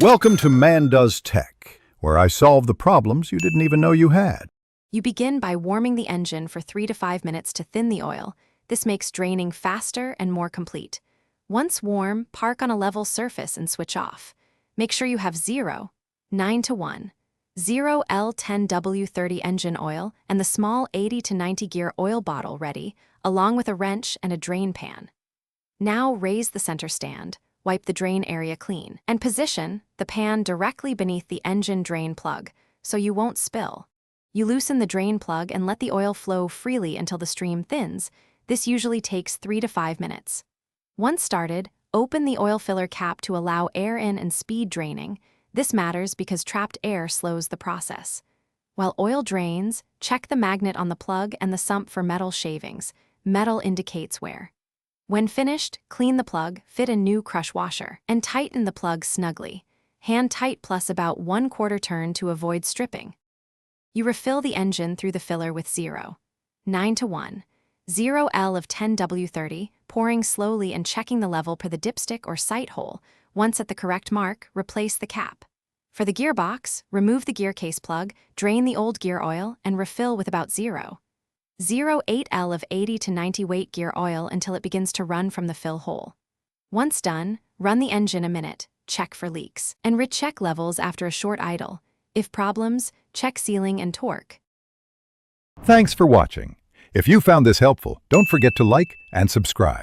Welcome to Man Does Tech, where I solve the problems you didn't even know you had. You begin by warming the engine for 3 to 5 minutes to thin the oil. This makes draining faster and more complete. Once warm, park on a level surface and switch off. Make sure you have 9-to-1, 0L10W30 engine oil and the small 80 to 90 gear oil bottle ready, along with a wrench and a drain pan. Now raise the center stand, wipe the drain area clean, and position the pan directly beneath the engine drain plug so you won't spill. You loosen the drain plug and let the oil flow freely until the stream thins. This usually takes 3 to 5 minutes. Once started, open the oil filler cap to allow air in and speed draining. This matters because trapped air slows the process. While oil drains, check the magnet on the plug and the sump for metal shavings. Metal indicates wear. When finished, clean the plug, fit a new crush washer, and tighten the plug snugly. Hand tight plus about 1/4 turn to avoid stripping. You refill the engine through the filler with 9-to-1, 0L of 10W30, pouring slowly and checking the level per the dipstick or sight hole. Once at the correct mark, replace the cap. For the gearbox, remove the gear case plug, drain the old gear oil, and refill with about 0.08L of 80 to 90 weight gear oil until it begins to run from the fill hole. Once done, run the engine a minute, check for leaks, and recheck levels after a short idle. If problems, check sealing and torque. Thanks for watching. If you found this helpful, don't forget to like and subscribe.